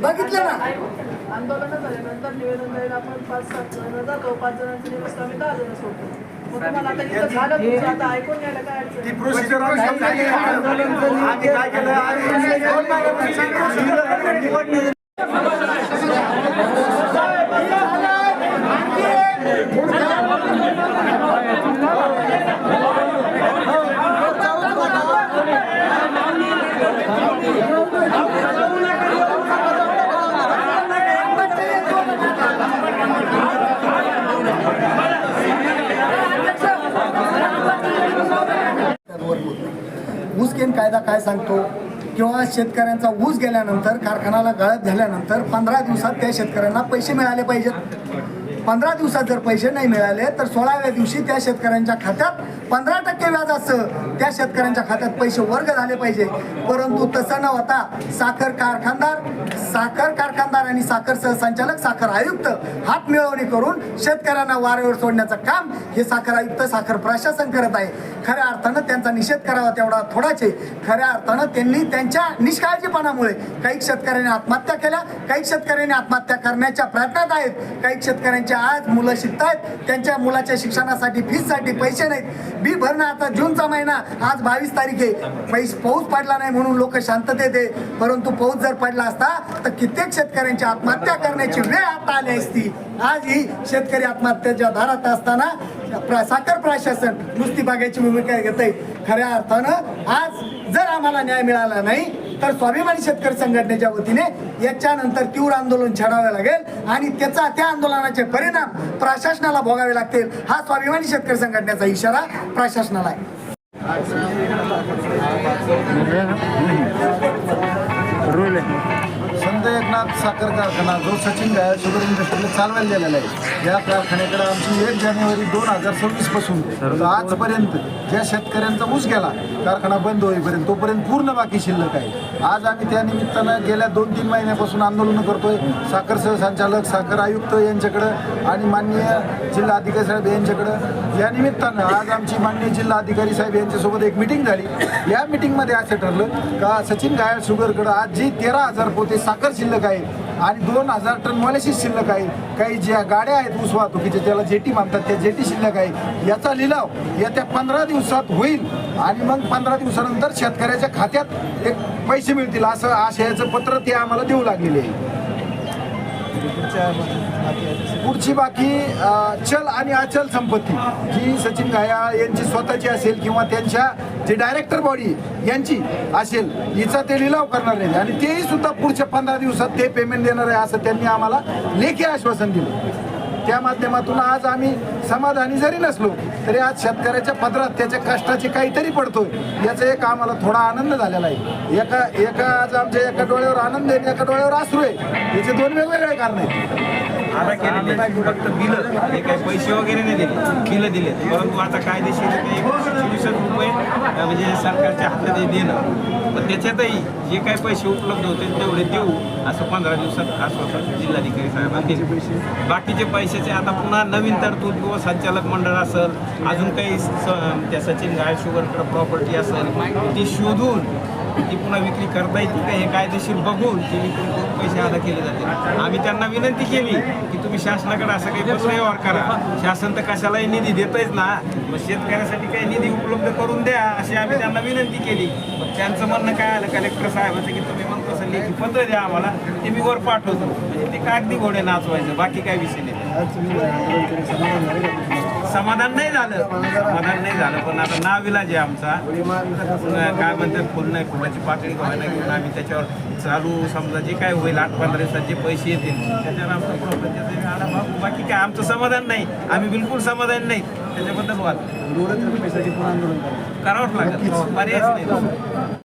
बघितलं ना आंदोलन झाल्यानंतर निवेदन द्यायला आपण 5-7 जण जातो, 5 जणांची निवड आम्ही 10 जण सोडतो. मग तुम्हाला आता इथं झालं तुमचं आता ऐकून घ्यायला काय अडचण? ती प्रोसिजर आम्ही काय केलं ऊस घेण कायदा काय सांगतो किंवा शेतकऱ्यांचा ऊस गेल्यानंतर कारखान्याला गाळप झाल्यानंतर 15 दिवसात त्या शेतकऱ्यांना पैसे मिळाले पाहिजेत. 15 दिवसात जर पैसे नाही मिळाले तर 16व्या दिवशी त्या शेतकऱ्यांच्या खात्यात 15% व्याजासह त्या शेतकऱ्यांच्या खात्यात पैसे वर्ग झाले पाहिजे. परंतु तसं न होता साखर कारखानदार आणि साखर सहसंचालक साखर आयुक्त हात मिळवणी करून शेतकऱ्यांना वारेवर सोडण्याचं काम हे साखर आयुक्त साखर प्रशासन करत आहे. खऱ्या अर्थानं त्यांचा निषेध करावा तेवढा थोडाच आहे. खऱ्या अर्थानं त्यांनी त्यांच्या निष्काळजीपणामुळे काही शेतकऱ्यांनी आत्महत्या केल्या, काही शेतकऱ्यांनी आत्महत्या करण्याच्या प्रयत्नात आहेत, काही शेतकऱ्यांच्या आज मुलं शिकतायत, त्यांच्या मुलाच्या शिक्षणासाठी फीससाठी पैसे नाहीत. बी भरणं आता जूनचा महिना, आज 22 तारीख आहे. पाऊस पडला नाही म्हणून लोक शांततेत आहे, परंतु पाऊस जर पडला असता तर कित्येक शेतकऱ्यांची आत्महत्या करण्याची वेळ आता आली असती. आज ही शेतकरी आत्महत्याच्या दारात असताना साखर प्रशासन नुसती बघायची भूमिका घेत आहे. खऱ्या अर्थानं आज जर आम्हाला न्याय मिळाला नाही तर स्वाभिमानी शेतकरी संघटनेच्या वतीने याच्यानंतर तीव्र आंदोलन छेडावे लागेल आणि त्या आंदोलनाचे परिणाम प्रशासनाला भोगावे लागतील. हा स्वाभिमानी शेतकरी संघटनेचा इशारा प्रशासनाला आहे. संत एकनाथ साखर कारखाना जो सचिन गायळ शुगर इंडस्ट्रीला चालवायला गेलेला आहे, या कारखान्याकडे आमची 1 जानेवारी 2026 पासून तर आजपर्यंत ज्या शेतकऱ्यांचा ऊस गेला कारखाना बंद होईपर्यंत तोपर्यंत पूर्ण बाकी शिल्लक आहे. आज आम्ही त्या निमित्तानं गेल्या 2-3 महिन्यापासून आंदोलन करतोय. साखर सहसंचालक साखर आयुक्त यांच्याकडं आणि माननीय जिल्हा अधिकारी साहेब यांच्याकडं या निमित्तानं आज आमची माननीय जिल्हा अधिकारी साहेब यांच्यासोबत एक मिटिंग झाली. या मिटिंगमध्ये असं ठरलं का सचिन गायळ शुगरकडं आज जी 13,000 पोते साखर शिल्लक आहे आणि 2,000 टन मॉलिसिस शिल्लक आहे, काही ज्या गाड्या आहेत ऊस वाहतुकीच्या त्याला जेटी म्हणतात त्या जेटी शिल्लक आहे, याचा लिलाव येत्या 15 दिवसात होईल आणि मग 15 दिवसानंतर शेतकऱ्याच्या खात्यात एक पैसे मिळतील असं आशयाचं पत्र ते आम्हाला देऊ लागलेले आहे. पुढची बाकी चल आणि अचल संपत्ती जी सचिन गायळ यांची स्वतःची असेल किंवा त्यांच्या जे डायरेक्टर बॉडी यांची असेल हिचा ते लिलाव करणार नाही आणि तेही सुद्धा पुढच्या 15 दिवसात ते पेमेंट देणार आहे असं त्यांनी आम्हाला लेखी आश्वासन दिलं. त्या माध्यमातून आज आम्ही समाधानी जरी नसलो तरी आज शेतकऱ्याच्या पदरात त्याच्या कष्टाची काहीतरी पडतोय याचा एक आम्हाला थोडा आनंद झालेला आहे. एका आज आमच्या एका डोळ्यावर आनंद आहे, एका डोळ्यावर अश्रू आहे. याचे दोन वेगवेगळे कारण आहेत. आता केलेले फक्त बिलं, हे काही पैसे वगैरे नाही दिले, बिलं दिले. परंतु आता कायदेशीर ते 120 रुपये म्हणजे सरकारच्या हातात देणं, पण त्याच्यातही जे काही पैसे उपलब्ध होते तेवढे देऊ असं 15 दिवसात आश्वासन जिल्हाधिकारी साहेबांनी दिले. बाकीचे पैशाचे आता पुन्हा नवीन तरतूद किंवा संचालक मंडळ असेल, अजून काही त्या सचिन गाय शुगरकडे प्रॉपर्टी असेल ती शोधून ती पुन्हा विक्री करता येते का हे कायदेशीर बघून ती विक्री करून पैसे अदा केले जाते. आम्ही त्यांना विनंती केली की तुम्ही शासनाकडे असं काही पत्रव्यवहार करा, शासन तर कशालाही निधी देतच ना, मग शेतकऱ्यासाठी काही निधी उपलब्ध करून द्या अशी आम्ही त्यांना विनंती केली. त्यांचं म्हणणं काय आलं कलेक्टर साहेबांचं की तुम्ही म्हणतो असं लेखी पत्र द्या आम्हाला, ते मी वर पाठवतो. म्हणजे ते कागदी घोडे नाचवायचं, बाकी काय विषय नाही. समाधान नाही झालं पण आता नाविलाज आहे आमचा. काय म्हणतात फुल नाही फुलाची पाकळी व्हायला घेऊन आम्ही त्याच्यावर चालू समजा जे काय होईल 8-15 दिवसात जे पैसे येतील त्याच्यावर आमचं बाकी काय आमचं समाधान नाही. आम्ही बिलकुल समाधान नाही. त्याच्याबद्दल वाद करावंच लागेल, पर्यायच नाही.